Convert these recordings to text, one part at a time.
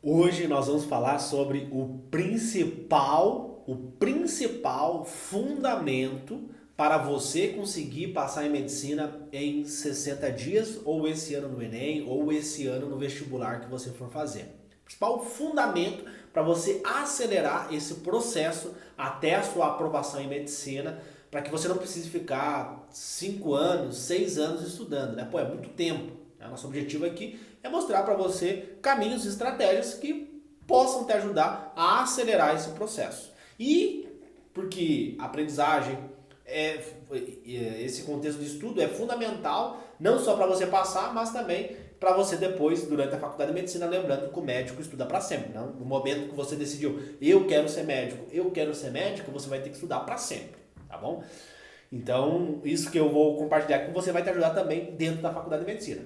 Hoje nós vamos falar sobre o principal fundamento para você conseguir passar em medicina em 60 dias, ou esse ano no Enem, ou esse ano no vestibular que você for fazer. O principal fundamento para você acelerar esse processo até a sua aprovação em medicina, para que você não precise ficar 5 anos, 6 anos estudando, né? Pô, é muito tempo. Nosso objetivo aqui é mostrar para você caminhos e estratégias que possam te ajudar a acelerar esse processo. E porque a aprendizagem, esse contexto de estudo é fundamental, não só para você passar, mas também para você depois, durante a faculdade de medicina, lembrando que o médico estuda para sempre. Não? No momento que você decidiu, eu quero ser médico, você vai ter que estudar para sempre, tá bom? Então, isso que eu vou compartilhar com você vai te ajudar também dentro da faculdade de medicina.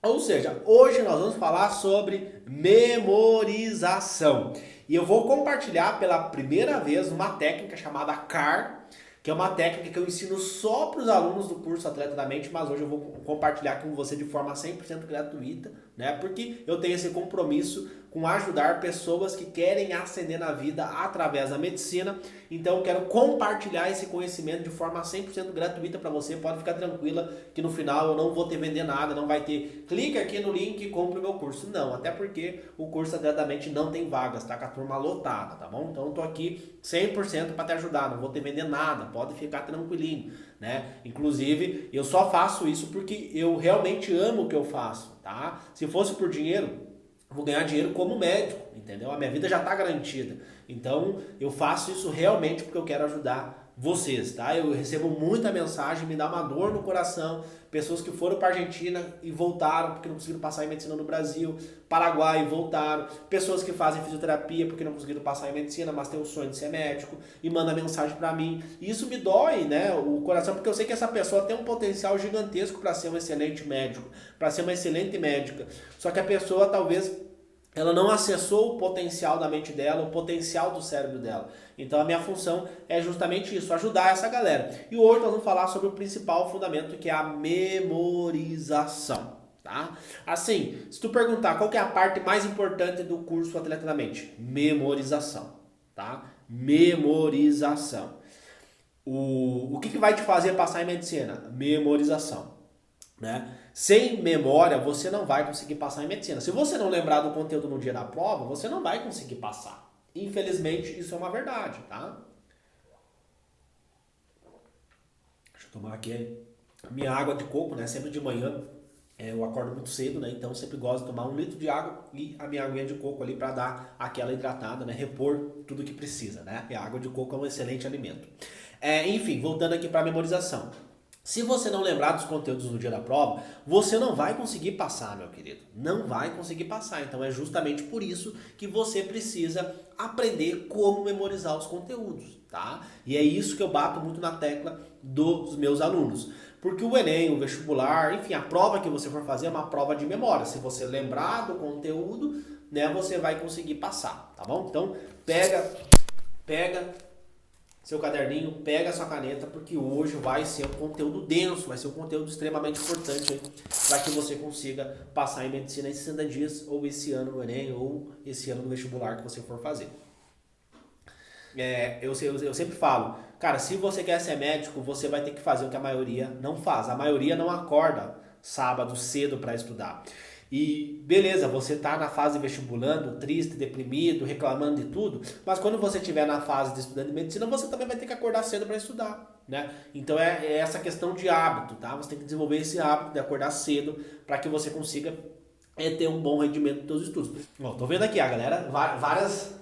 Ou seja, hoje nós vamos falar sobre memorização. E eu vou compartilhar pela primeira vez uma técnica chamada CAR, que é uma técnica que eu ensino só para os alunos do curso Atleta da Mente, mas hoje eu vou compartilhar com você de forma 100% gratuita, né? Porque eu tenho esse compromisso com ajudar pessoas que querem ascender na vida através da medicina. Então eu quero compartilhar esse conhecimento de forma 100% gratuita para você. Pode ficar tranquila que no final eu não vou te vender nada, não vai ter clica aqui no link e compre o meu curso. Não, até porque o curso Atleta da Mente não tem vagas, tá com a turma lotada, tá bom? Então eu tô aqui 100% para te ajudar, não vou te vender nada, pode ficar tranquilinho, né? Inclusive, eu só faço isso porque eu realmente amo o que eu faço, tá? Se fosse por dinheiro, eu vou ganhar dinheiro como médico, entendeu? A minha vida já está garantida. Então, eu faço isso realmente porque eu quero ajudar vocês, tá? Eu recebo muita mensagem, me dá uma dor no coração, pessoas que foram para Argentina e voltaram porque não conseguiram passar em medicina no Brasil, Paraguai e voltaram, pessoas que fazem fisioterapia porque não conseguiram passar em medicina, mas têm o sonho de ser médico e manda mensagem para mim. E isso me dói, né, o coração, porque eu sei que essa pessoa tem um potencial gigantesco para ser um excelente médico, para ser uma excelente médica. Só que a pessoa talvez ela não acessou o potencial da mente dela, o potencial do cérebro dela. Então a minha função é justamente isso, ajudar essa galera. E hoje nós vamos falar sobre o principal fundamento, que é a memorização. Tá? Assim, se tu perguntar qual que é a parte mais importante do curso Atleta da Mente, memorização. Tá? Memorização. O que vai te fazer passar em medicina? Memorização. Né? Sem memória, você não vai conseguir passar em medicina. Se você não lembrar do conteúdo no dia da prova, você não vai conseguir passar. Infelizmente, isso é uma verdade, tá? Deixa eu tomar aqui a minha água de coco, né? Sempre de manhã eu acordo muito cedo, né? Então sempre gosto de tomar 1 litro de água e a minha aguinha de coco ali para dar aquela hidratada, né? Repor tudo que precisa, né? E a água de coco é um excelente alimento. Enfim, voltando aqui para a memorização. Se você não lembrar dos conteúdos no dia da prova, você não vai conseguir passar, meu querido. Não vai conseguir passar. Então é justamente por isso que você precisa aprender como memorizar os conteúdos, tá? E é isso que eu bato muito na tecla dos meus alunos. Porque o Enem, o vestibular, enfim, a prova que você for fazer é uma prova de memória. Se você lembrar do conteúdo, né, você vai conseguir passar, tá bom? Então pega seu caderninho, pega a sua caneta, porque hoje vai ser um conteúdo denso, vai ser um conteúdo extremamente importante para que você consiga passar em medicina em 60 dias, ou esse ano no Enem, ou esse ano no vestibular que você for fazer. Eu sempre falo, cara, se você quer ser médico, você vai ter que fazer o que a maioria não faz. A maioria não acorda sábado cedo para estudar. E beleza, você tá na fase vestibulando, triste, deprimido, reclamando de tudo, mas quando você estiver na fase de estudante de medicina, você também vai ter que acordar cedo para estudar, né? Então é essa questão de hábito, tá? Você tem que desenvolver esse hábito de acordar cedo para que você consiga ter um bom rendimento dos seus estudos. Bom, tô vendo aqui a galera, várias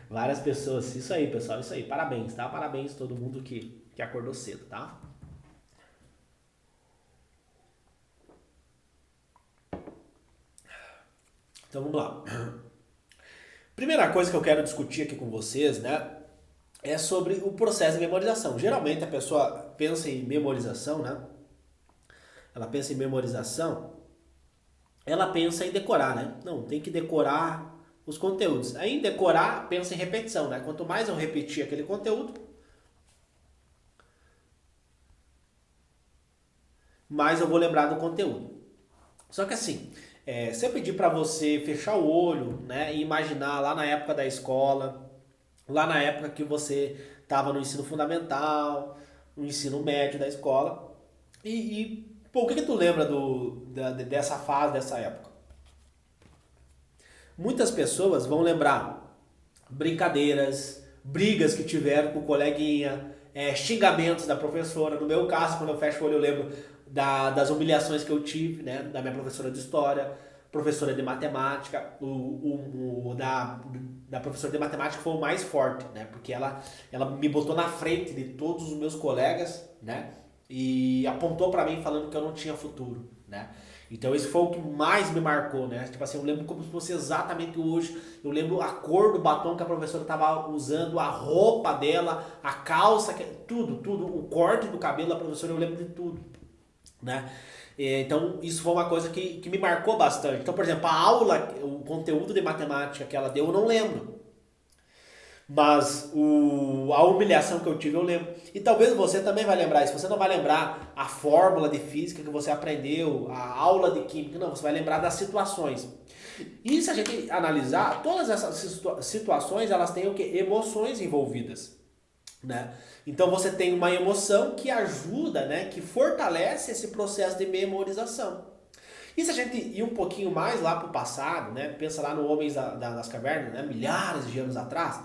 várias pessoas, isso aí, pessoal, isso aí, parabéns, tá? Parabéns a todo mundo que acordou cedo, tá? Então vamos lá. Primeira coisa que eu quero discutir aqui com vocês, né, é sobre o processo de memorização. Geralmente a pessoa pensa em memorização, né? Ela pensa em memorização, ela pensa em decorar, né? Não, tem que decorar os conteúdos. Aí em decorar, pensa em repetição, né? Quanto mais eu repetir aquele conteúdo, mais eu vou lembrar do conteúdo. Só que assim, se eu pedir para você fechar o olho, né, e imaginar lá na época da escola, lá na época que você estava no ensino fundamental, no ensino médio da escola, pô, o que que tu lembra dessa fase, dessa época? Muitas pessoas vão lembrar brincadeiras, brigas que tiveram com o coleguinha, xingamentos da professora. No meu caso, quando eu fecho o olho, eu lembro das humilhações que eu tive, né? Da minha professora de história, professora de matemática. Da professora de matemática foi o mais forte, né? Porque ela me botou na frente de todos os meus colegas, né? E apontou para mim falando que eu não tinha futuro, né? Então esse foi o que mais me marcou, né? Tipo assim, eu lembro como se fosse exatamente hoje. Eu lembro a cor do batom que a professora estava usando, a roupa dela, a calça, tudo, o corte do cabelo da professora, eu lembro de tudo, né? Então isso foi uma coisa que me marcou bastante. Então, por exemplo, a aula, o conteúdo de matemática que ela deu, eu não lembro. Mas a humilhação que eu tive eu lembro. E talvez você também vai lembrar isso. Você não vai lembrar a fórmula de física que você aprendeu, a aula de química, não. Você vai lembrar das situações. E se a gente analisar, todas essas situações, elas têm o quê? Emoções envolvidas, né? Então você tem uma emoção que ajuda, né? Que fortalece esse processo de memorização. E se a gente ir um pouquinho mais lá para o passado, né? Pensa lá no Homens das Cavernas, né? Milhares de anos atrás.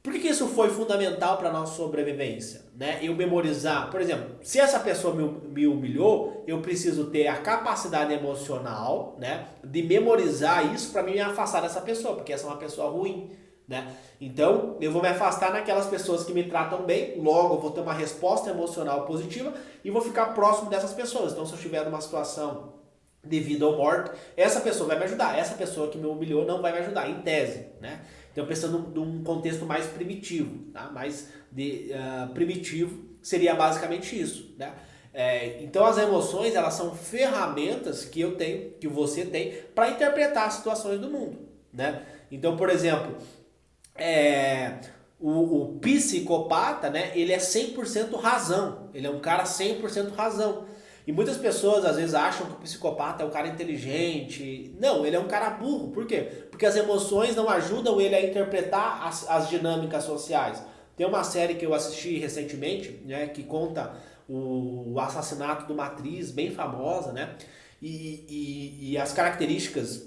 Por que isso foi fundamental para a nossa sobrevivência? Né? Eu memorizar, por exemplo, se essa pessoa me humilhou, eu preciso ter a capacidade emocional, né, de memorizar isso para me afastar dessa pessoa, porque essa é uma pessoa ruim. Né? Então, eu vou me afastar naquelas pessoas que me tratam bem, logo eu vou ter uma resposta emocional positiva e vou ficar próximo dessas pessoas. Então, se eu estiver numa situação de vida ou morte, essa pessoa vai me ajudar. Essa pessoa que me humilhou não vai me ajudar, em tese, né? Então, pensando num contexto mais primitivo, tá? Primitivo seria basicamente isso, né? Então, as emoções, elas são ferramentas que eu tenho, que você tem, para interpretar as situações do mundo, né? Então, por exemplo, o psicopata, né? Ele é 100% razão. Ele é um cara 100% razão. E muitas pessoas às vezes acham que o psicopata é um cara inteligente. Não, ele é um cara burro. Por quê? Porque as emoções não ajudam ele a interpretar as dinâmicas sociais. Tem uma série que eu assisti recentemente, né, que conta o assassinato de uma atriz bem famosa, né? E as características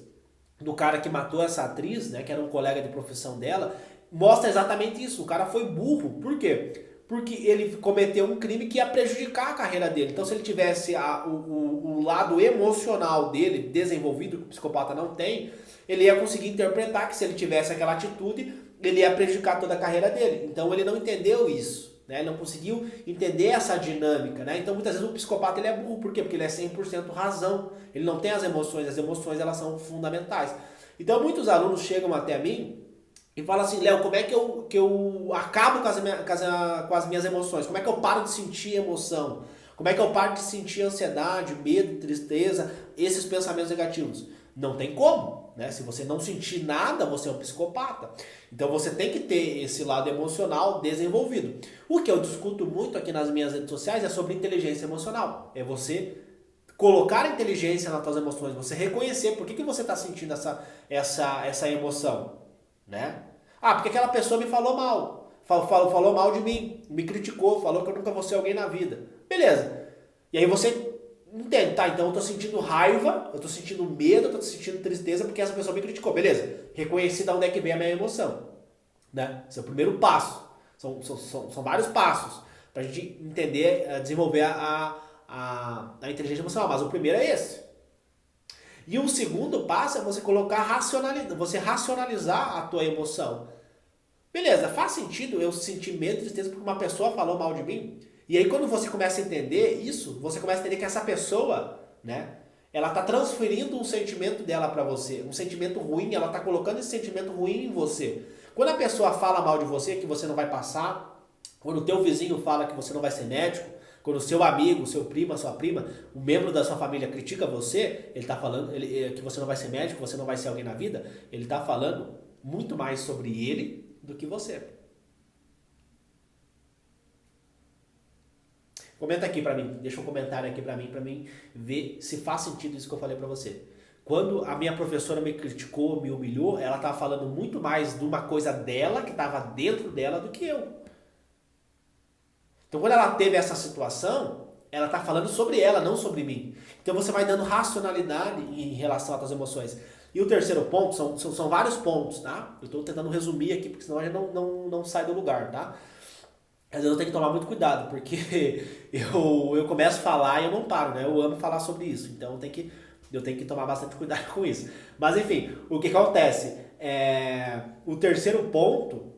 do cara que matou essa atriz, né, que era um colega de profissão dela, mostra exatamente isso. O cara foi burro. Por quê? Porque ele cometeu um crime que ia prejudicar a carreira dele. Então, se ele tivesse o lado emocional dele desenvolvido, que o psicopata não tem, ele ia conseguir interpretar que se ele tivesse aquela atitude, ele ia prejudicar toda a carreira dele. Então, ele não entendeu isso. Né? Ele não conseguiu entender essa dinâmica. Né? Então, muitas vezes o psicopata ele é burro. Por quê? Porque ele é 100% razão. Ele não tem as emoções elas são fundamentais. Então, muitos alunos chegam até mim e fala assim, Léo, como é que eu acabo com as minhas emoções? Como é que eu paro de sentir emoção? Como é que eu paro de sentir ansiedade, medo, tristeza, esses pensamentos negativos? Não tem como, né? Se você não sentir nada, você é um psicopata. Então você tem que ter esse lado emocional desenvolvido. O que eu discuto muito aqui nas minhas redes sociais é sobre inteligência emocional. É você colocar inteligência nas suas emoções, você reconhecer por que você está sentindo essa emoção. Né? Ah, porque aquela pessoa me falou mal. Falou mal de mim, me criticou, falou que eu nunca vou ser alguém na vida. Beleza. E aí você entende, tá? Então eu tô sentindo raiva, eu tô sentindo medo, eu tô sentindo tristeza porque essa pessoa me criticou. Beleza. Reconheci de onde é que vem a minha emoção. Né? Esse é o primeiro passo. São vários passos pra gente entender, desenvolver a inteligência emocional. Mas o primeiro é esse. E o segundo passo é você você racionalizar a tua emoção. Beleza, faz sentido eu sentir medo e tristeza porque uma pessoa falou mal de mim? E aí quando você começa a entender isso, você começa a entender que essa pessoa, né, ela está transferindo um sentimento dela para você, um sentimento ruim, ela está colocando esse sentimento ruim em você. Quando a pessoa fala mal de você, que você não vai passar, quando o teu vizinho fala que você não vai ser médico, quando o seu amigo, o seu primo, a sua prima, o membro da sua família critica você, ele está falando que você não vai ser médico, você não vai ser alguém na vida, ele está falando muito mais sobre ele do que você. Comenta aqui pra mim, deixa um comentário aqui pra mim ver se faz sentido isso que eu falei pra você. Quando a minha professora me criticou, me humilhou, ela tava falando muito mais de uma coisa dela, que tava dentro dela, do que eu. Então quando ela teve essa situação, ela tá falando sobre ela, não sobre mim. Então você vai dando racionalidade em relação às suas emoções. E o terceiro ponto, são vários pontos, tá? Eu estou tentando resumir aqui, porque senão a gente não sai do lugar, tá? Às vezes eu tenho que tomar muito cuidado, porque eu começo a falar e eu não paro, né? Eu amo falar sobre isso, então eu tenho que tomar bastante cuidado com isso. Mas enfim, o que acontece? O terceiro ponto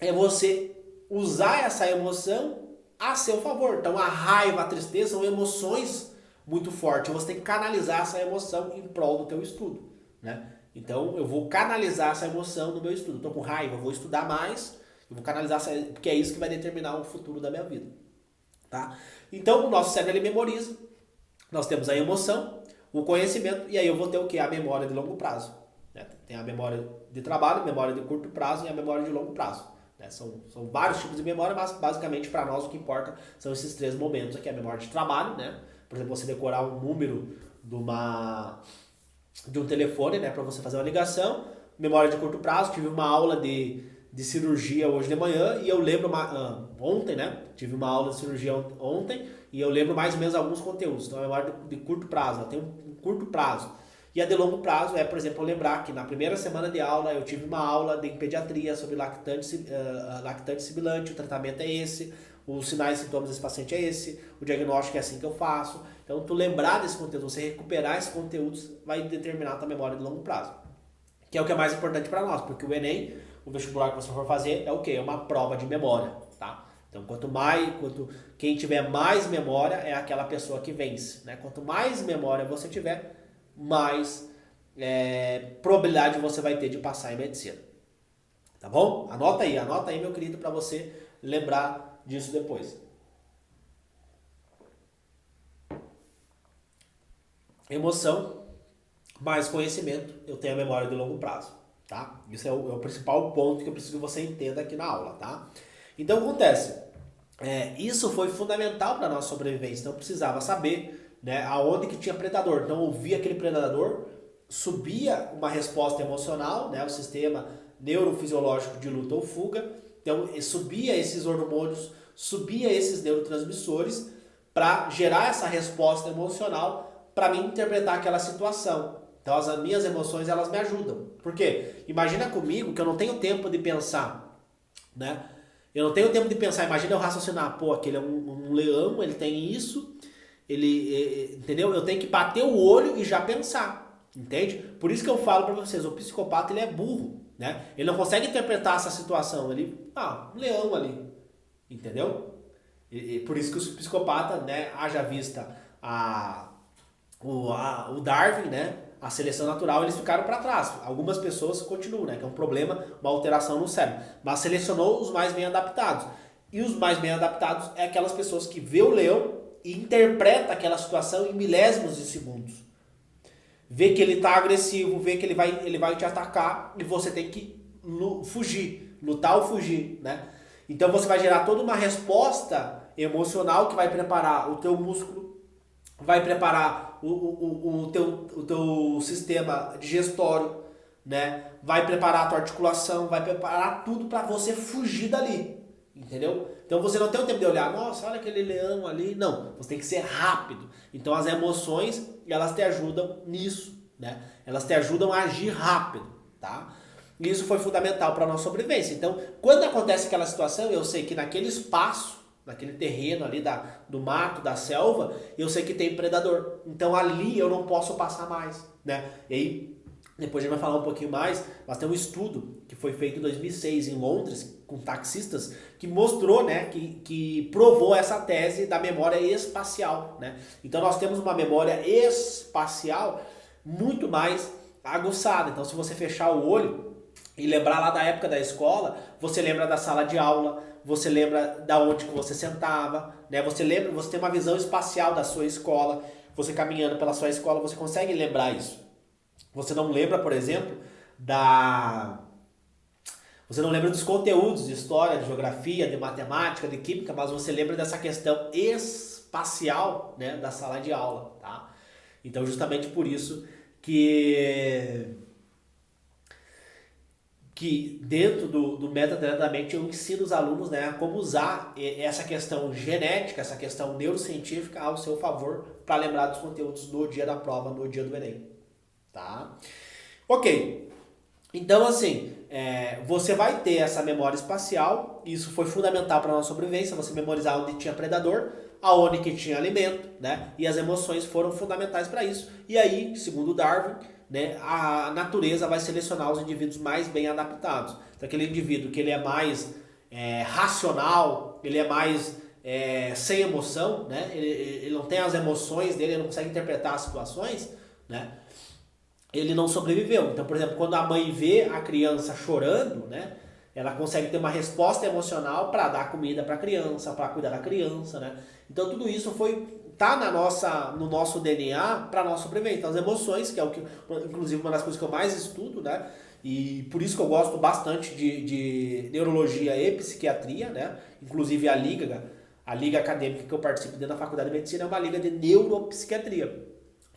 é você usar essa emoção a seu favor. Então a raiva, a tristeza são emoções muito fortes. Você tem que canalizar essa emoção em prol do teu estudo, né? Então eu vou canalizar essa emoção no meu estudo. Estou com raiva, eu vou estudar mais, eu vou canalizar essa, porque é isso que vai determinar o futuro da minha vida, tá? Então o nosso cérebro ele memoriza. Nós temos a emoção, o conhecimento, e aí eu vou ter o que? A memória de longo prazo, né? Tem a memória de trabalho, memória de curto prazo e a memória de longo prazo, né? São vários tipos de memória, mas basicamente para nós o que importa são esses três momentos aqui. A memória de trabalho, né? Por exemplo, você decorar um número de um telefone, né, para você fazer uma ligação. Memória de curto prazo, tive uma aula de cirurgia hoje de manhã e eu lembro ontem, né? Tive uma aula de cirurgia ontem e eu lembro mais ou menos alguns conteúdos. Então a memória de curto prazo, ela tem um curto prazo. E a de longo prazo é, por exemplo, eu lembrar que na primeira semana de aula eu tive uma aula de pediatria sobre lactante sibilante, o tratamento é esse, os sinais e sintomas desse paciente é esse, o diagnóstico é assim que eu faço. Então, tu lembrar desse conteúdo, você recuperar esses conteúdos, vai determinar a tua memória de longo prazo. Que é o que é mais importante para nós, porque o Enem, o vestibular que você for fazer, é o quê? É uma prova de memória, tá? Então, quem tiver mais memória é aquela pessoa que vence, né? Quanto mais memória você tiver, mais probabilidade você vai ter de passar em medicina. Tá bom? Anota aí, meu querido, para você lembrar disso depois. Emoção mais conhecimento, eu tenho a memória de longo prazo, tá? Isso é o principal ponto que eu preciso que você entenda aqui na aula, tá? Então, o que acontece? Isso foi fundamental para a nossa sobrevivência, então eu precisava saber, né, aonde que tinha predador. Então, eu via aquele predador, subia uma resposta emocional, né, o sistema neurofisiológico de luta ou fuga, então subia esses hormônios, subia esses neurotransmissores para gerar essa resposta emocional para mim interpretar aquela situação. Então as minhas emoções elas me ajudam. Por quê? Imagina comigo que eu não tenho tempo de pensar, né? Eu não tenho tempo de pensar. Imagina eu raciocinar, pô, aquele é um leão, ele tem isso, entendeu? Eu tenho que bater o olho e já pensar, entende? Por isso que eu falo para vocês, o psicopata ele é burro, né? Ele não consegue interpretar essa situação, um leão ali, entendeu? Por isso que o psicopata, né, haja vista o Darwin, né, a seleção natural, eles ficaram para trás. Algumas pessoas continuam, né, que é um problema, uma alteração no cérebro. Mas selecionou os mais bem adaptados. E os mais bem adaptados é aquelas pessoas que vê o leão e interpreta aquela situação em milésimos de segundos. Vê que ele está agressivo, vê que ele vai te atacar e você tem que fugir, lutar ou fugir, né? Então você vai gerar toda uma resposta emocional que vai preparar o teu músculo, vai preparar o teu sistema digestório, né? Vai preparar a tua articulação, vai preparar tudo para você fugir dali, entendeu? Então você não tem o tempo de olhar, nossa, olha aquele leão ali. Não, você tem que ser rápido. Então as emoções, elas te ajudam nisso, né? Elas te ajudam a agir rápido, tá? E isso foi fundamental para a nossa sobrevivência. Então, quando acontece aquela situação, eu sei que naquele espaço, naquele terreno ali do mato, da selva, eu sei que tem predador. Então ali eu não posso passar mais, né? E aí, depois a gente vai falar um pouquinho mais, mas tem um estudo que foi feito em 2006 em Londres, com taxistas, que mostrou, né, que provou essa tese da memória espacial, né? Então nós temos uma memória espacial muito mais aguçada. Então se você fechar o olho e lembrar lá da época da escola, você lembra da sala de aula, você lembra da onde que você sentava, né? Você tem uma visão espacial da sua escola, você caminhando pela sua escola, você consegue lembrar isso. Você não lembra, por exemplo, você não lembra dos conteúdos de história, de geografia, de matemática, de química, mas você lembra dessa questão espacial. espacial, né, da sala de aula, tá? Então, justamente por isso que dentro do método da mente eu ensino os alunos, né, a como usar essa questão genética, essa questão neurocientífica ao seu favor para lembrar dos conteúdos no dia da prova, no dia do Enem, tá? Ok, então assim, você vai ter essa memória espacial, isso foi fundamental para a nossa sobrevivência, você memorizar onde tinha predador, aonde que tinha alimento, né, e as emoções foram fundamentais para isso, e aí, segundo Darwin, né, a natureza vai selecionar os indivíduos mais bem adaptados. Então, aquele indivíduo que ele é mais racional, ele é mais sem emoção, né, ele não tem as emoções dele, ele não consegue interpretar as situações, né, ele não sobreviveu. Então, por exemplo, quando a mãe vê a criança chorando, né, ela consegue ter uma resposta emocional para dar comida para a criança, para cuidar da criança, né? Então tudo isso tá no nosso DNA para nossa sobrevivência. Então, as emoções, que é o que, inclusive, uma das coisas que eu mais estudo, né? E por isso que eu gosto bastante de neurologia e psiquiatria, né? Inclusive a liga acadêmica que eu participo dentro da Faculdade de Medicina é uma liga de neuropsiquiatria.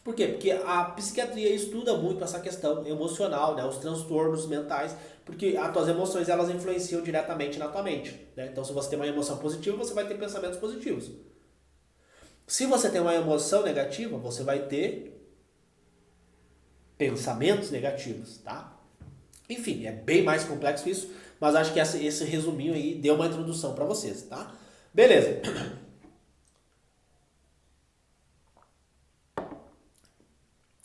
Por quê? Porque a psiquiatria estuda muito essa questão emocional, né? Os transtornos mentais, porque as tuas emoções elas influenciam diretamente na tua mente, né? Então, se você tem uma emoção positiva, você vai ter pensamentos positivos. Se você tem uma emoção negativa, você vai ter pensamentos negativos, tá? Enfim, é bem mais complexo isso, mas acho que esse resuminho aí deu uma introdução para vocês, tá? Beleza.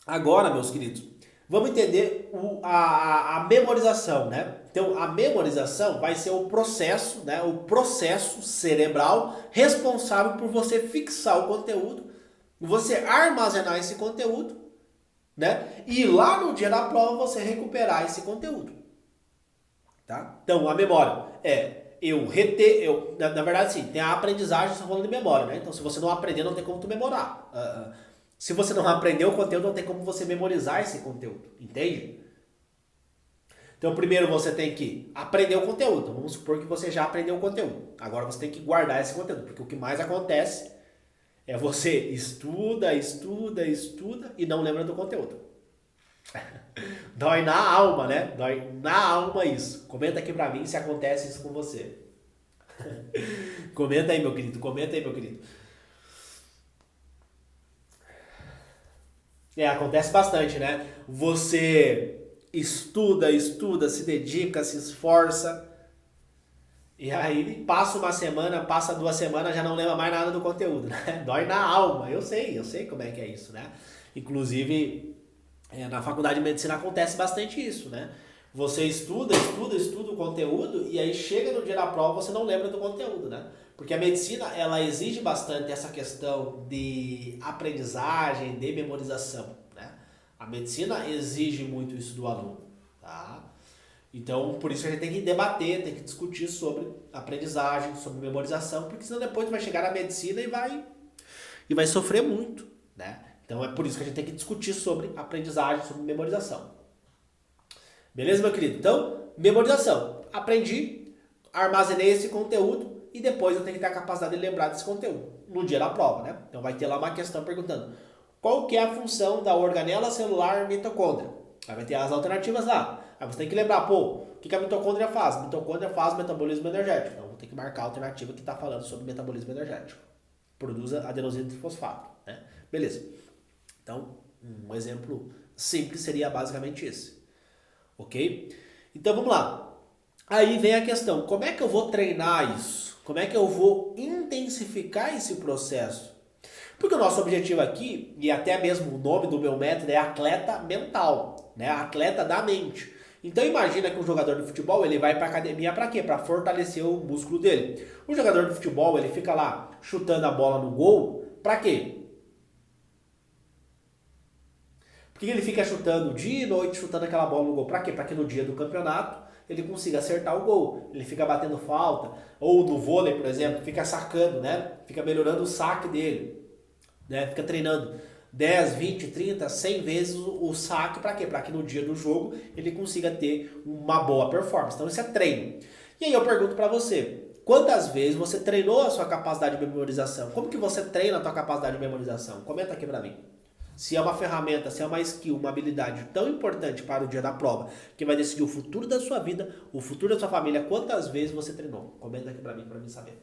Agora, meus queridos, vamos entender a memorização, né? Então, a memorização vai ser o processo, né? O processo cerebral responsável por você fixar o conteúdo, você armazenar esse conteúdo, né? E lá no dia da prova você recuperar esse conteúdo, tá? Então, a memória na verdade, sim, tem a aprendizagem, você tá falando de memória, né? Então, se você não aprender, não tem como tu memorar. Se você não aprendeu o conteúdo, não tem como você memorizar esse conteúdo, entende? Então, primeiro você tem que aprender o conteúdo. Vamos supor que você já aprendeu o conteúdo. Agora você tem que guardar esse conteúdo, porque o que mais acontece é você estuda e não lembra do conteúdo. Dói na alma, né? Dói na alma isso. Comenta aqui pra mim se acontece isso com você. Comenta aí, meu querido. Acontece bastante, né? Você estuda, se dedica, se esforça. E aí passa uma semana, passa 2 semanas, já não lembra mais nada do conteúdo, né? Dói na alma. Eu sei como é que é isso, né? Inclusive, na faculdade de medicina acontece bastante isso, né? Você estuda o conteúdo e aí chega no dia da prova você não lembra do conteúdo, né? Porque a medicina, ela exige bastante essa questão de aprendizagem, de memorização, né? A medicina exige muito isso do aluno, tá? Então, por isso que a gente tem que debater, tem que discutir sobre aprendizagem, sobre memorização, porque senão depois vai chegar na medicina e vai sofrer muito, né? Então, é por isso que a gente tem que discutir sobre aprendizagem, sobre memorização. Beleza, meu querido? Então, memorização. Aprendi, armazenei esse conteúdo e depois eu tenho que ter a capacidade de lembrar desse conteúdo no dia da prova, né? Então vai ter lá uma questão perguntando qual que é a função da organela celular mitocôndria. Aí vai ter as alternativas lá. Aí você tem que lembrar, o que a mitocôndria faz? A mitocôndria faz metabolismo energético. Então vou ter que marcar a alternativa que está falando sobre metabolismo energético. Produz adenosina trifosfato, né? Beleza. Então, um exemplo simples seria basicamente esse. Ok? Então vamos lá. Aí vem a questão, como é que eu vou treinar isso? Como é que eu vou intensificar esse processo? Porque o nosso objetivo aqui, e até mesmo o nome do meu método é atleta mental, né? Atleta da mente. Então imagina que um jogador de futebol, ele vai para academia para quê? Para fortalecer o músculo dele. O jogador de futebol, ele fica lá chutando a bola no gol, para quê? Por que ele fica chutando dia e noite, chutando aquela bola no gol? Para quê? Para que no dia do campeonato ele consiga acertar o gol. Ele fica batendo falta. Ou no vôlei, por exemplo, fica sacando, né? Fica melhorando o saque dele. Né? Fica treinando 10, 20, 30, 100 vezes o saque. Para quê? Para que no dia do jogo ele consiga ter uma boa performance. Então isso é treino. E aí eu pergunto para você, Quantas vezes você treinou a sua capacidade de memorização? Como que você treina a sua capacidade de memorização? Comenta aqui pra mim. Se é uma ferramenta, se é uma skill, uma habilidade tão importante para o dia da prova, que vai decidir o futuro da sua vida, o futuro da sua família, quantas vezes você treinou? Comenta aqui pra mim saber.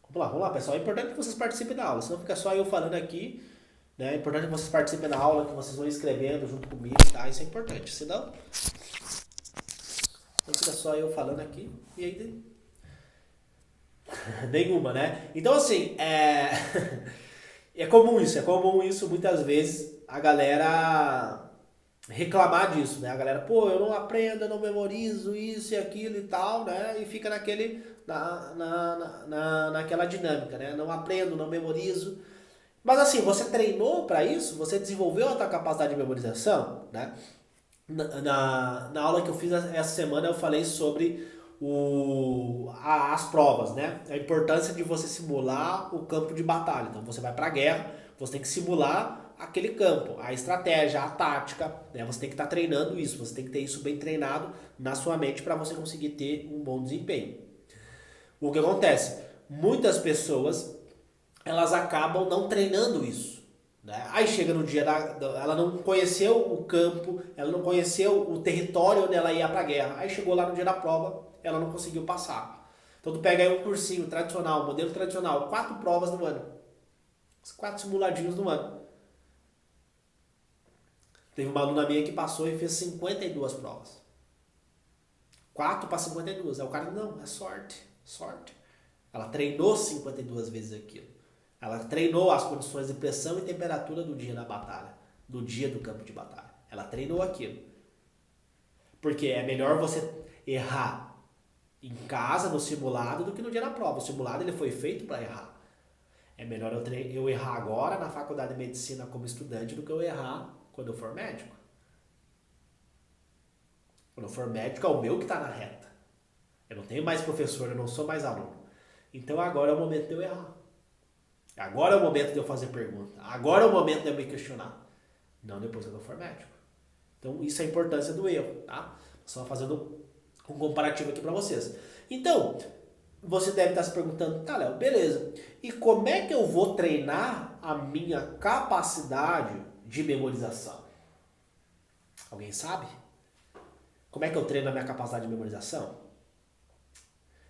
Vamos lá, pessoal. É importante que vocês participem da aula, senão fica só eu falando aqui, né? É importante que vocês participem da aula, que vocês vão escrevendo junto comigo, tá? Isso é importante. Senão, não fica só eu falando aqui e aí nenhuma, né? Então, assim, é comum isso muitas vezes a galera reclamar disso, né? A galera, pô, eu não aprendo, eu não memorizo isso e aquilo e tal, né? E fica naquela dinâmica, né? Não aprendo, não memorizo. Mas assim, você treinou para isso? Você desenvolveu a tua capacidade de memorização, né? Na aula que eu fiz essa semana eu falei sobre as provas, né? A importância de você simular o campo de batalha. Então você vai para a guerra, você tem que simular aquele campo, a estratégia, a tática, né? Você tem que estar treinando isso, você tem que ter isso bem treinado na sua mente para você conseguir ter um bom desempenho. O que acontece? Muitas pessoas elas acabam não treinando isso. Né? Aí chega no dia ela não conheceu o campo, ela não conheceu o território onde ela ia para a guerra. Aí chegou lá no dia da prova, ela não conseguiu passar. Então tu pega aí um cursinho tradicional, modelo tradicional, 4 provas no ano. 4 simuladinhos no ano. Teve uma aluna minha que passou e fez 52 provas. 4 para 52. Aí o cara, não, é sorte. Ela treinou 52 vezes aquilo. Ela treinou as condições de pressão e temperatura do dia da batalha, do dia do campo de batalha. Ela treinou aquilo. Porque é melhor você errar em casa, no simulado, do que no dia da prova. O simulado ele foi feito para errar. É melhor eu errar agora na faculdade de medicina como estudante do que eu errar quando eu for médico. Quando eu for médico é o meu que está na reta. Eu não tenho mais professor, eu não sou mais aluno. Então agora é o momento de eu errar. Agora é o momento de eu fazer pergunta. Agora é o momento de eu me questionar. Não depois que eu for médico. Então isso é a importância do erro, tá? Só fazendo um comparativo aqui para vocês. Então, você deve estar se perguntando, tá, Léo, beleza. E como é que eu vou treinar a minha capacidade de memorização? Alguém sabe? Como é que eu treino a minha capacidade de memorização?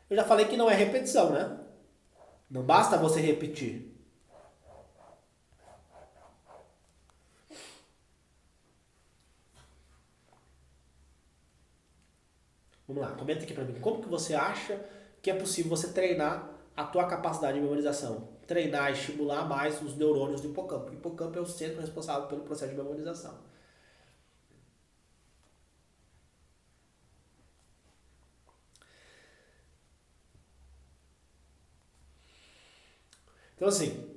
Eu já falei que não é repetição, né? Não basta você repetir. Vamos lá, comenta aqui pra mim. Como que você acha que é possível você treinar a tua capacidade de memorização? Treinar e estimular mais os neurônios do hipocampo. O hipocampo é o centro responsável pelo processo de memorização. Então assim,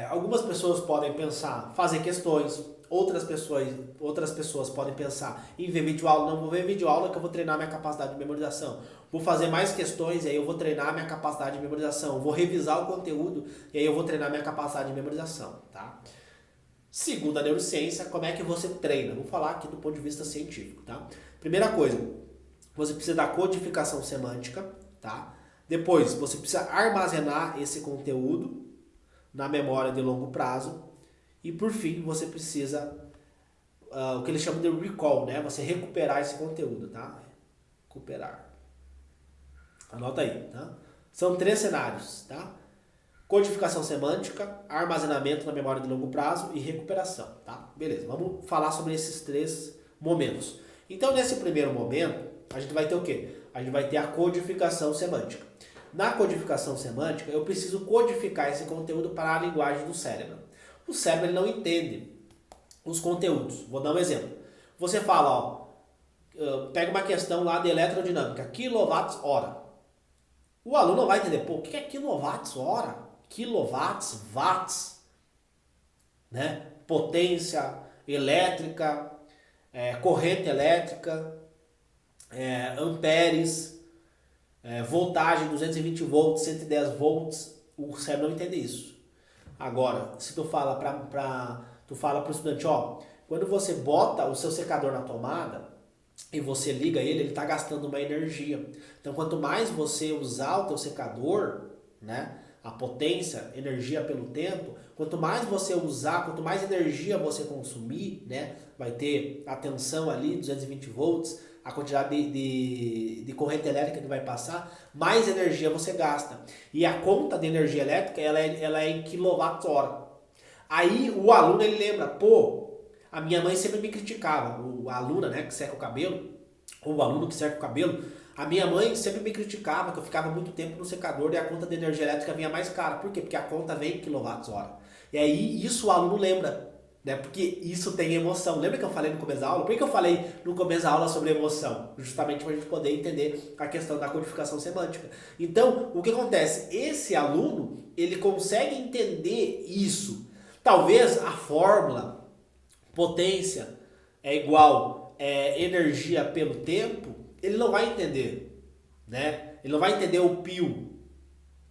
algumas pessoas podem pensar, fazer questões, outras pessoas podem pensar em ver videoaula, não vou ver videoaula que eu vou treinar minha capacidade de memorização. Vou fazer mais questões e aí eu vou treinar minha capacidade de memorização. Vou revisar o conteúdo e aí eu vou treinar minha capacidade de memorização, tá? Segundo a neurociência, como é que você treina? Vou falar aqui do ponto de vista científico, tá? Primeira coisa, você precisa da codificação semântica, tá? Depois, você precisa armazenar esse conteúdo na memória de longo prazo. E por fim, você precisa, o que eles chamam de recall, né? Você recuperar esse conteúdo, tá? Recuperar. Anota aí, tá? São 3 cenários, tá? Codificação semântica, armazenamento na memória de longo prazo e recuperação, tá? Beleza, vamos falar sobre esses 3 momentos. Então, nesse primeiro momento, a gente vai ter o quê? A gente vai ter a codificação semântica. Na codificação semântica, eu preciso codificar esse conteúdo para a linguagem do cérebro. O cérebro ele não entende os conteúdos. Vou dar um exemplo. Você fala, ó, pega uma questão lá de eletrodinâmica, quilowatts-hora. O aluno não vai entender, pô, o que é quilowatts-hora? Quilowatts, watts, né? Potência elétrica, corrente elétrica, amperes, voltagem 220 volts, 110 volts. O cérebro não entende isso. Agora, se tu fala para o estudante, ó, quando você bota o seu secador na tomada, e você liga ele está gastando uma energia. Então, quanto mais você usar o teu secador, né, a potência, energia pelo tempo, quanto mais você usar, quanto mais energia você consumir, né, vai ter a tensão ali, 220 volts, a quantidade de corrente elétrica que vai passar, mais energia você gasta. E a conta de energia elétrica, ela é em quilowatt-hora. Aí o aluno, ele lembra, pô, a minha mãe sempre me criticava, a aluna, né, que seca o cabelo, ou o aluno que seca o cabelo, a minha mãe sempre me criticava que eu ficava muito tempo no secador e a conta de energia elétrica vinha mais cara. Por quê? Porque a conta vem em quilowatts-hora. E aí isso o aluno lembra, né? Porque isso tem emoção. Lembra que eu falei no começo da aula? Por que eu falei no começo da aula sobre emoção? Justamente para a gente poder entender a questão da codificação semântica. Então, o que acontece? Esse aluno, ele consegue entender isso. Talvez a fórmula potência é igual energia pelo tempo, ele não vai entender, né? Ele não vai entender o pio,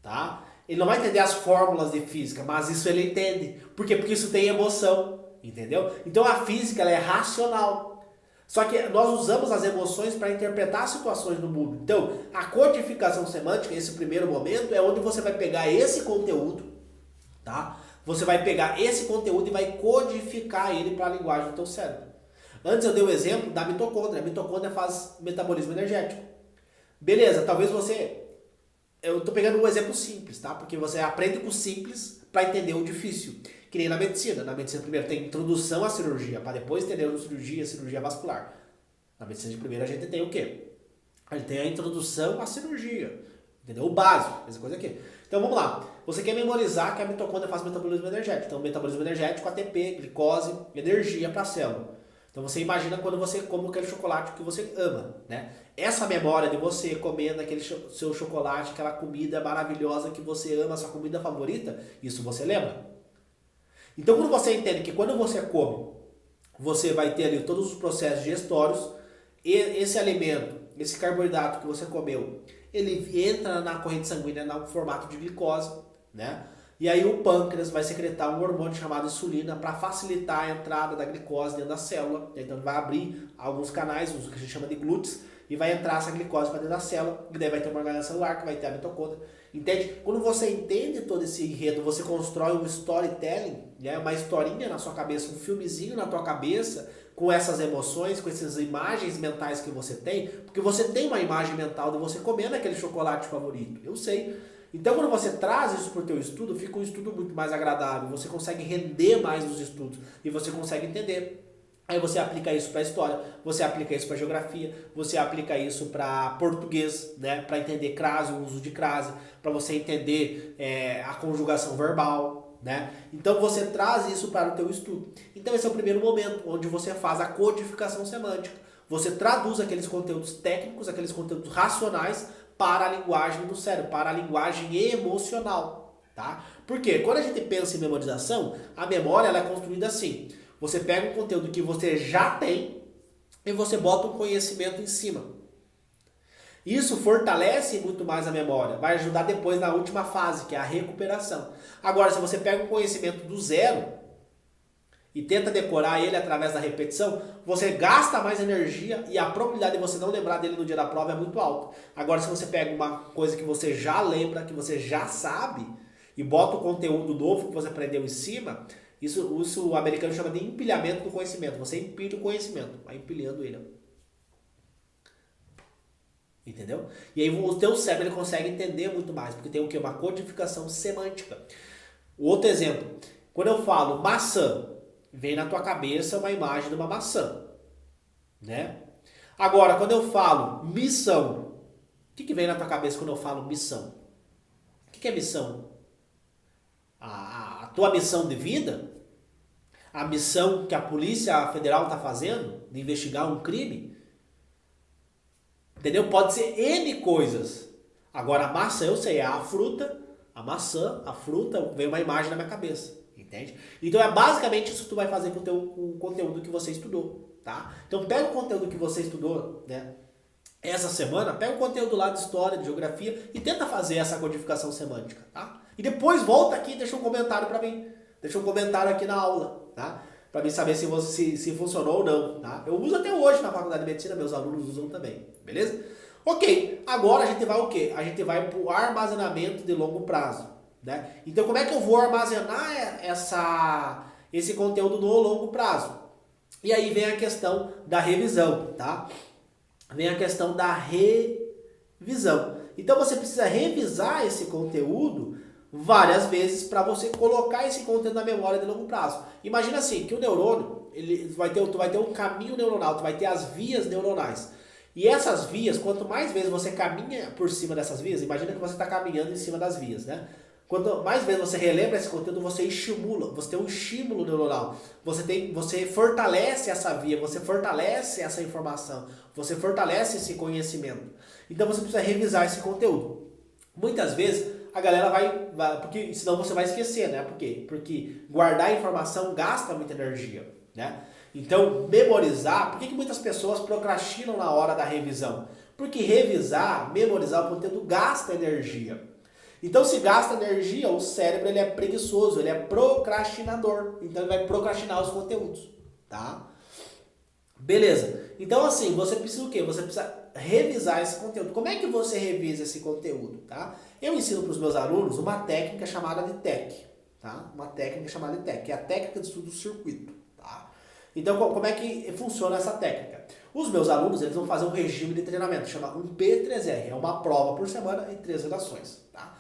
tá? Ele não vai entender as fórmulas de física, mas isso ele entende. Por quê? Porque isso tem emoção, entendeu? Então a física, ela é racional. Só que nós usamos as emoções para interpretar situações no mundo. Então, a codificação semântica, esse primeiro momento, é onde você vai pegar esse conteúdo, tá? Você vai pegar esse conteúdo e vai codificar ele para a linguagem do teu cérebro. Antes eu dei o exemplo da mitocôndria. A mitocôndria faz metabolismo energético. Beleza, talvez você... Eu estou pegando um exemplo simples, tá? Porque você aprende com o simples para entender o difícil. Que nem na medicina. Na medicina primeiro tem introdução à cirurgia, para depois entender a cirurgia vascular. Na medicina de primeiro a gente tem o quê? A gente tem a introdução à cirurgia. Entendeu? O básico, essa coisa aqui. Então vamos lá. Você quer memorizar que a mitocôndria faz metabolismo energético. Então metabolismo energético, ATP, glicose, energia para a célula. Então você imagina quando você come aquele chocolate que você ama, né? Essa memória de você comendo aquele seu chocolate, aquela comida maravilhosa que você ama, a sua comida favorita, isso você lembra. Então quando você entende que quando você come, você vai ter ali todos os processos digestórios, e esse alimento, esse carboidrato que você comeu, ele entra na corrente sanguínea no formato de glicose, né? E aí o pâncreas vai secretar um hormônio chamado insulina para facilitar a entrada da glicose dentro da célula. Então vai abrir alguns canais, os que a gente chama de glúteos, e vai entrar essa glicose para dentro da célula, e daí vai ter uma organela celular, que vai ter a mitocôndria. Entende? Quando você entende todo esse enredo, você constrói um storytelling, né? Uma historinha na sua cabeça, um filmezinho na tua cabeça, com essas emoções, com essas imagens mentais que você tem, porque você tem uma imagem mental de você comendo aquele chocolate favorito. Eu sei. Então, quando você traz isso para o teu estudo, fica um estudo muito mais agradável, você consegue render mais nos estudos e você consegue entender. Aí você aplica isso para história, você aplica isso para geografia, você aplica isso para português, né? Para entender crase, o uso de crase, para você entender a conjugação verbal, né? Então você traz isso para o teu estudo. Então esse é o primeiro momento, onde você faz a codificação semântica. Você traduz aqueles conteúdos técnicos, aqueles conteúdos racionais para a linguagem do cérebro, para a linguagem emocional, tá? Porque quando a gente pensa em memorização, a memória ela é construída assim. Você pega um conteúdo que você já tem e você bota um conhecimento em cima. Isso fortalece muito mais a memória, vai ajudar depois na última fase, que é a recuperação. Agora, se você pega um conhecimento do zero e tenta decorar ele através da repetição, você gasta mais energia e a probabilidade de você não lembrar dele no dia da prova é muito alta. Agora, se você pega uma coisa que você já lembra, que você já sabe, e bota o conteúdo novo que você aprendeu em cima, isso o americano chama de empilhamento do conhecimento. Você empilha o conhecimento, vai empilhando ele. Entendeu? E aí o teu cérebro ele consegue entender muito mais, porque tem o quê? Uma codificação semântica. O outro exemplo, quando eu falo maçã, vem na tua cabeça uma imagem de uma maçã, né? Agora, quando eu falo missão, o que vem na tua cabeça quando eu falo missão? O que é missão? A tua missão de vida? A missão que a Polícia Federal está fazendo de investigar um crime? Entendeu? Pode ser N coisas. Agora, a maçã, eu sei, é a fruta, a maçã, a fruta, vem uma imagem na minha cabeça. Entende? Então é basicamente isso que tu vai fazer com o conteúdo que você estudou, tá? Então pega o conteúdo que você estudou, né? Essa semana, pega o conteúdo lá de história, de geografia e tenta fazer essa codificação semântica, tá? E depois volta aqui e deixa um comentário para mim. Deixa um comentário aqui na aula, tá? para mim saber se funcionou ou não, tá? Eu uso até hoje na faculdade de medicina, meus alunos usam também, beleza? Ok, agora a gente vai o quê? A gente vai para o armazenamento de longo prazo, né? Então como é que eu vou armazenar esse conteúdo no longo prazo? E aí vem a questão da revisão, tá? Vem a questão da revisão. Então você precisa revisar esse conteúdo várias vezes para você colocar esse conteúdo na memória de longo prazo. Imagina assim, que o neurônio, tu vai ter um caminho neuronal, tu vai ter as vias neuronais. E essas vias, quanto mais vezes você caminha por cima dessas vias, imagina que você está caminhando em cima das vias, né? Quanto mais vezes você relembra esse conteúdo, você estimula, você tem um estímulo neuronal, você fortalece essa via, você fortalece essa informação, você fortalece esse conhecimento. Então você precisa revisar esse conteúdo. Muitas vezes a galera vai porque senão você vai esquecer, né? Por quê? Porque guardar informação gasta muita energia, né? Então, memorizar, por que muitas pessoas procrastinam na hora da revisão? Porque revisar, memorizar o conteúdo gasta energia. Então, se gasta energia, o cérebro ele é preguiçoso, ele é procrastinador. Então, ele vai procrastinar os conteúdos, tá? Beleza. Então, assim, você precisa o quê? Você precisa revisar esse conteúdo. Como é que você revisa esse conteúdo, tá? Eu ensino para os meus alunos uma técnica chamada de TEC, tá? Uma técnica chamada de TEC, que é a técnica de estudo do circuito, tá? Então, como é que funciona essa técnica? Os meus alunos, eles vão fazer um regime de treinamento, chama um P3R, é uma prova por semana em 3 redações, tá?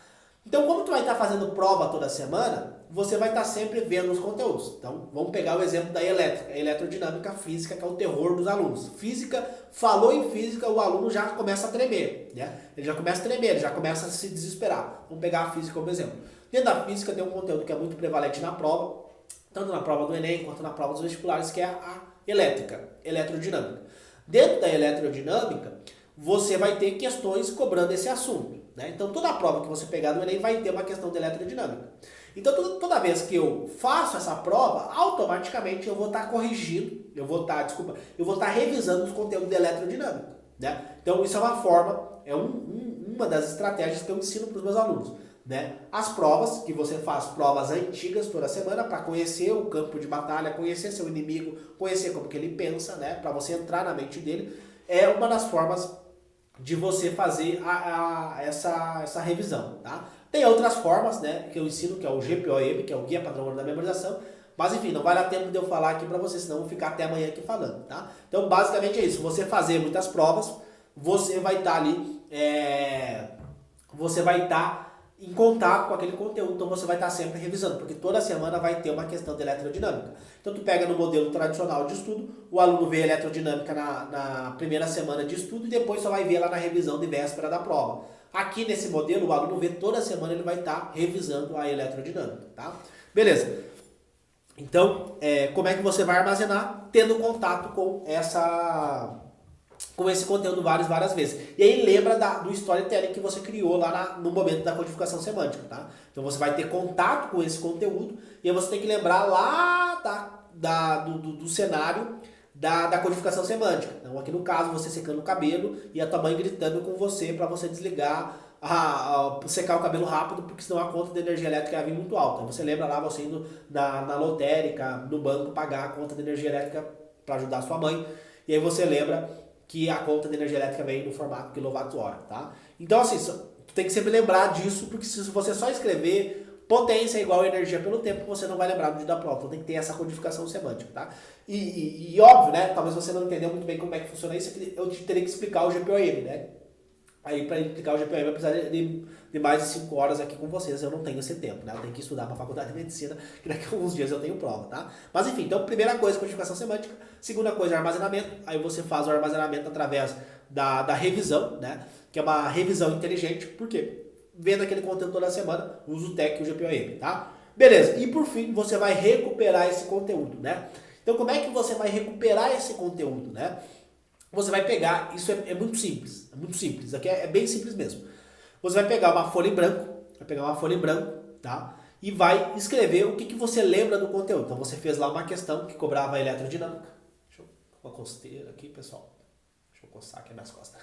Então, como tu vai estar fazendo prova toda semana, você vai estar sempre vendo os conteúdos. Então, vamos pegar o exemplo da elétrica, a eletrodinâmica física, que é o terror dos alunos. Física, falou em física, o aluno já começa a tremer, né? Ele já começa a tremer, ele já começa a se desesperar. Vamos pegar a física como exemplo. Dentro da física tem um conteúdo que é muito prevalente na prova, tanto na prova do Enem quanto na prova dos vestibulares, que é a elétrica, eletrodinâmica. Dentro da eletrodinâmica, você vai ter questões cobrando esse assunto, né? Então, toda a prova que você pegar no Enem vai ter uma questão de eletrodinâmica. Então, toda vez que eu faço essa prova, automaticamente eu vou estar corrigindo, eu vou estar revisando os conteúdos de eletrodinâmica, né? Então, isso é uma forma, uma das estratégias que eu ensino para os meus alunos, né? As provas, que você faz provas antigas toda semana para conhecer o campo de batalha, conhecer seu inimigo, conhecer como que ele pensa, né? Para você entrar na mente dele, é uma das formas de você fazer essa revisão, tá? Tem outras formas, né, que eu ensino, que é o GPOM, que é o Guia Padrão da Memorização, mas enfim, não vai dar tempo de eu falar aqui para você, senão eu vou ficar até amanhã aqui falando, tá? Então, basicamente é isso, você fazer muitas provas, você vai estar ali, você vai estar em contato com aquele conteúdo, então você vai estar sempre revisando, porque toda semana vai ter uma questão de eletrodinâmica. Então tu pega no modelo tradicional de estudo, o aluno vê a eletrodinâmica na primeira semana de estudo e depois só vai ver lá na revisão de véspera da prova. Aqui nesse modelo, o aluno vê toda semana, ele vai estar revisando a eletrodinâmica, tá? Beleza. Então, como é que você vai armazenar? Tendo contato com esse conteúdo várias vezes. E aí lembra do storytelling que você criou lá no momento da codificação semântica, tá? Então você vai ter contato com esse conteúdo e aí você tem que lembrar lá do cenário da codificação semântica. Então aqui no caso você secando o cabelo e a tua mãe gritando com você para você desligar, secar o cabelo rápido, porque senão a conta de energia elétrica ia vir muito alta. Então você lembra lá você indo na lotérica, no banco, pagar a conta de energia elétrica para ajudar a sua mãe. E aí você lembra que a conta de energia elétrica vem no formato kWh, tá? Então, assim, tu tem que sempre lembrar disso, porque se você só escrever potência igual a energia pelo tempo, você não vai lembrar do dia da prova. Então tem que ter essa codificação semântica, tá? E óbvio, né? Talvez você não entendeu muito bem como é que funciona isso, eu teria que explicar o GPOM, né? Aí, para explicar o GPOM, eu precisaria de mais de 5 horas aqui com vocês. Eu não tenho esse tempo, né? Eu tenho que estudar para a faculdade de medicina, que daqui a alguns dias eu tenho prova, tá? Mas enfim, então, primeira coisa, codificação semântica. Segunda coisa, armazenamento. Aí você faz o armazenamento através da revisão, né? Que é uma revisão inteligente. Por quê? Vendo aquele conteúdo toda semana, usa o TEC e o GPOM, tá? Beleza. E por fim, você vai recuperar esse conteúdo, né? Então, como é que você vai recuperar esse conteúdo, né? Você vai pegar, isso é muito simples, aqui é bem simples mesmo. Você vai pegar uma folha em branco, tá? E vai escrever o que você lembra do conteúdo. Então você fez lá uma questão que cobrava a eletrodinâmica. Deixa eu uma costeira aqui, pessoal. Deixa eu coçar aqui nas costas.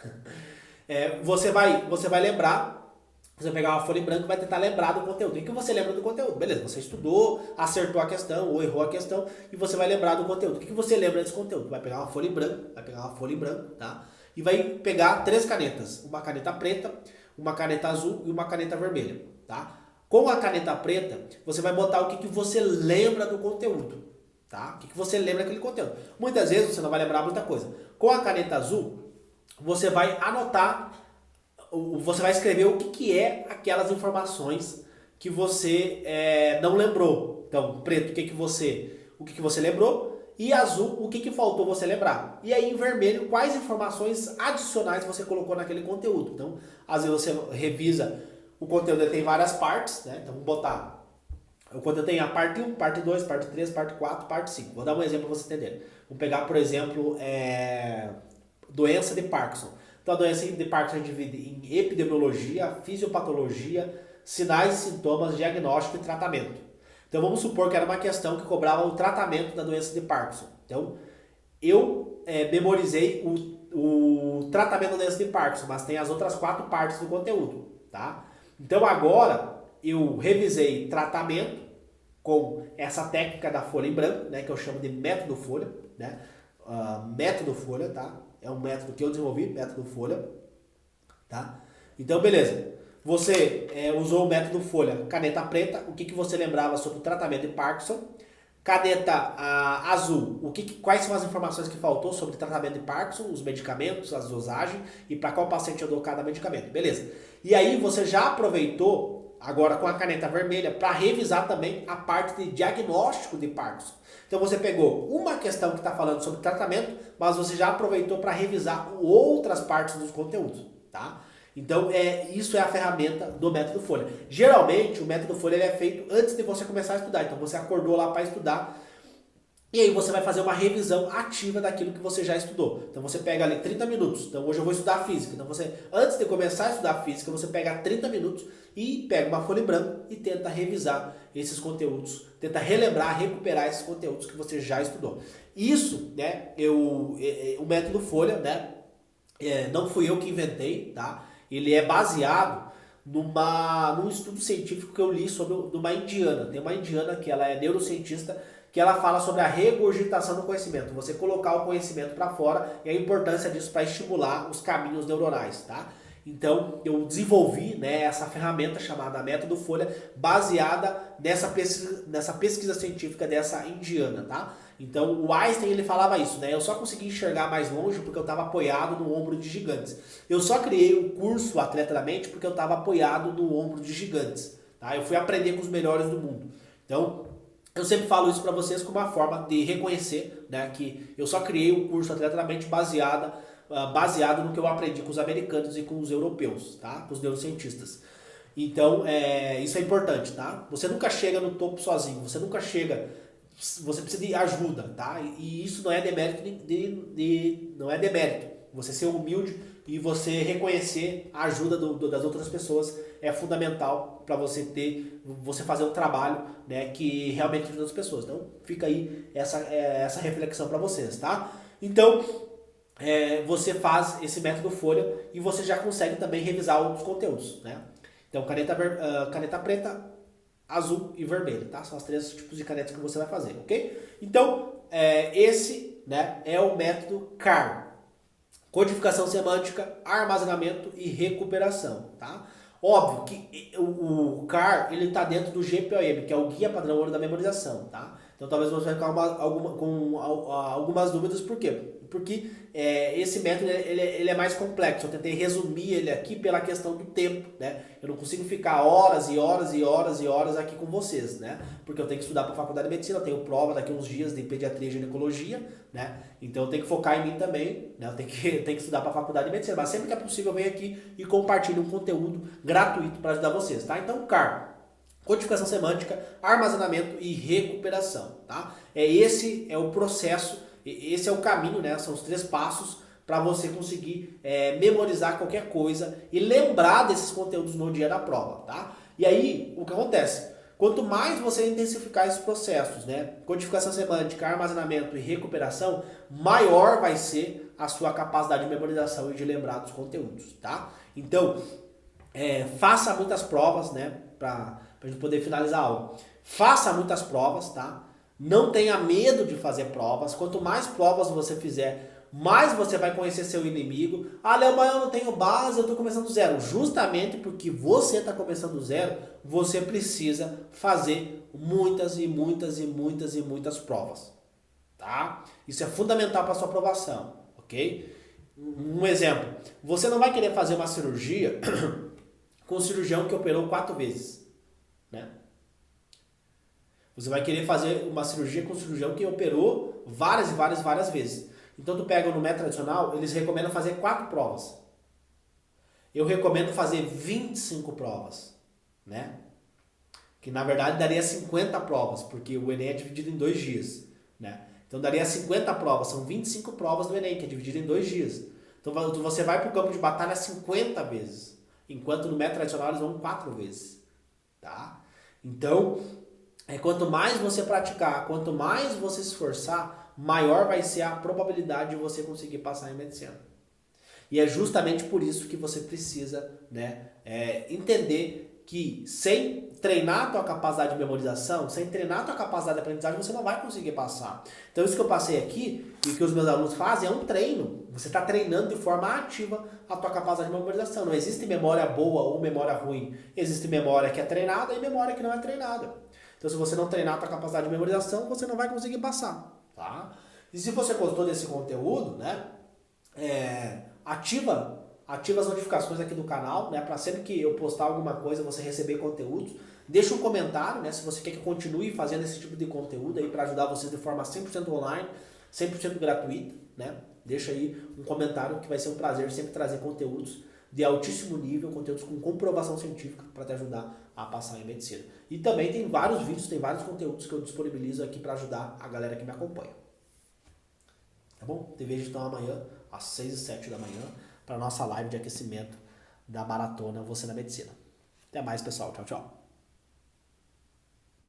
Você vai lembrar Você vai pegar uma folha em branco e vai tentar lembrar do conteúdo. O que você lembra do conteúdo? Beleza, você estudou, acertou a questão ou errou a questão e você vai lembrar do conteúdo. O que você lembra desse conteúdo? Vai pegar uma folha em branco, tá? E vai pegar 3 canetas. Uma caneta preta, uma caneta azul e uma caneta vermelha, tá? Com a caneta preta, você vai botar o que você lembra do conteúdo, tá? O que você lembra daquele conteúdo. Muitas vezes você não vai lembrar muita coisa. Com a caneta azul, você vai anotar, você vai escrever o que é aquelas informações que você não lembrou. Então, preto, o que você lembrou, e azul, o que faltou você lembrar. E aí, em vermelho, quais informações adicionais você colocou naquele conteúdo. Então, às vezes você revisa o conteúdo, ele tem várias partes, né? Então, vamos botar. O conteúdo tem a parte 1, parte 2, parte 3, parte 4, parte 5. Vou dar um exemplo para você entender. Vamos pegar, por exemplo, doença de Parkinson. Então, a doença de Parkinson divide em epidemiologia, fisiopatologia, sinais e sintomas, diagnóstico e tratamento. Então, vamos supor que era uma questão que cobrava o tratamento da doença de Parkinson. Então, eu memorizei o tratamento da doença de Parkinson, mas tem as outras 4 partes do conteúdo, tá? Então, agora, eu revisei tratamento com essa técnica da folha em branco, né, que eu chamo de método folha, né? Método folha, tá? É um método que eu desenvolvi, método folha, tá? Então, beleza. Você usou o método folha, caneta preta, o que você lembrava sobre o tratamento de Parkinson? Caneta azul, quais são as informações que faltou sobre o tratamento de Parkinson, os medicamentos, as dosagens e para qual paciente eu dou cada medicamento, beleza? E aí você já aproveitou agora com a caneta vermelha para revisar também a parte de diagnóstico de Parkinson. Então você pegou uma questão que está falando sobre tratamento, mas você já aproveitou para revisar outras partes dos conteúdos, tá? Então isso é a ferramenta do método folha. Geralmente o método folha ele é feito antes de você começar a estudar. Então você acordou lá para estudar e aí você vai fazer uma revisão ativa daquilo que você já estudou. Então você pega ali 30 minutos. Então hoje eu vou estudar física. Então você, antes de começar a estudar física, você pega 30 minutos e pega uma folha em branco e tenta revisar esses conteúdos, tenta relembrar, recuperar esses conteúdos que você já estudou. Isso, né, o método folha, né, não fui eu que inventei, tá? Ele é baseado num estudo científico que eu li sobre uma indiana. Tem uma indiana que ela é neurocientista, que ela fala sobre a regurgitação do conhecimento. Você colocar o conhecimento para fora e a importância disso para estimular os caminhos neuronais, tá? Então, eu desenvolvi, né, essa ferramenta chamada Método Folha, baseada nessa pesquisa científica dessa indiana, tá? Então, o Einstein, ele falava isso, né? Eu só consegui enxergar mais longe porque eu estava apoiado no ombro de gigantes. Eu só criei o curso Atleta da Mente porque eu estava apoiado no ombro de gigantes, tá? Eu fui aprender com os melhores do mundo. Então, eu sempre falo isso para vocês como uma forma de reconhecer, né, que eu só criei o curso Atleta da Mente baseado no que eu aprendi com os americanos e com os europeus, tá? Com os neurocientistas. Então, isso é importante, tá? Você nunca chega no topo sozinho, você nunca chega, você precisa de ajuda, tá? E isso não é demérito, não é demérito. Você ser humilde e você reconhecer a ajuda das outras pessoas é fundamental para você fazer um trabalho, né, que realmente ajuda as pessoas. Então, fica aí essa reflexão para vocês, tá? Então, você faz esse método folha e você já consegue também revisar outros conteúdos, né? Então, caneta preta, azul e vermelho, tá? São os 3 tipos de canetas que você vai fazer, ok? Então, esse, né, é o método CAR. Codificação semântica, armazenamento e recuperação, tá? Óbvio que o CAR, ele tá dentro do GPOM, que é o Guia Padrão Ouro da Memorização, tá? Então talvez você vai ficar com algumas dúvidas, por quê? Porque esse método ele é mais complexo. Eu tentei resumir ele aqui pela questão do tempo, né? Eu não consigo ficar horas e horas e horas e horas aqui com vocês, né? Porque eu tenho que estudar para a faculdade de medicina, eu tenho prova daqui uns dias de pediatria e ginecologia, né? Então eu tenho que focar em mim também, né? Eu tenho que estudar para a faculdade de medicina, mas sempre que é possível eu venho aqui e compartilho um conteúdo gratuito para ajudar vocês, tá? Então, CAR, codificação semântica, armazenamento e recuperação, tá? Esse é o processo, esse é o caminho, né? São os 3 passos para você conseguir memorizar qualquer coisa e lembrar desses conteúdos no dia da prova, tá? E aí, o que acontece? Quanto mais você intensificar esses processos, né? Codificação semântica, armazenamento e recuperação, maior vai ser a sua capacidade de memorização e de lembrar dos conteúdos, tá? Então, Faça muitas provas, né? Pra gente poder finalizar a aula. Faça muitas provas, tá? Não tenha medo de fazer provas. Quanto mais provas você fizer, mais você vai conhecer seu inimigo. Ah, Léo, mas eu não tenho base, eu tô começando do zero. Justamente porque você está começando do zero, você precisa fazer muitas e muitas e muitas e muitas provas, tá? Isso é fundamental para sua aprovação, ok? Um exemplo, você não vai querer fazer uma cirurgia com um cirurgião que operou 4 vezes, né? Você vai querer fazer uma cirurgia com um cirurgião que operou várias e várias, várias vezes. Então tu pega no método tradicional, eles recomendam fazer 4 provas. Eu recomendo fazer 25 provas, né? Que na verdade daria 50 provas, porque o Enem é dividido em 2 dias, né? Então daria 50 provas, são 25 provas do Enem, que é dividido em 2 dias. Então você vai para o campo de batalha 50 vezes, enquanto no método tradicional eles vão 4 vezes, tá? Então, quanto mais você praticar, quanto mais você se esforçar, maior vai ser a probabilidade de você conseguir passar em medicina. E é justamente por isso que você precisa, né, entender que sem treinar a tua capacidade de memorização, sem treinar a tua capacidade de aprendizagem, você não vai conseguir passar. Então isso que eu passei aqui e que os meus alunos fazem é um treino. Você está treinando de forma ativa a tua capacidade de memorização. Não existe memória boa ou memória ruim. Existe memória que é treinada e memória que não é treinada. Então se você não treinar a tua capacidade de memorização, você não vai conseguir passar, tá? E se você gostou desse conteúdo, né, ativa as notificações aqui do canal, né, para sempre que eu postar alguma coisa você receber conteúdos. Deixa um comentário, né, se você quer que eu continue fazendo esse tipo de conteúdo aí para ajudar vocês de forma 100% online, 100% gratuita, né? Deixa aí um comentário que vai ser um prazer sempre trazer conteúdos de altíssimo nível, conteúdos com comprovação científica para te ajudar a passar em medicina. E também tem vários vídeos, tem vários conteúdos que eu disponibilizo aqui para ajudar a galera que me acompanha. Tá bom? Te vejo então amanhã às 6 e 7 da manhã para nossa live de aquecimento da maratona Você na Medicina. Até mais, pessoal. Tchau, tchau.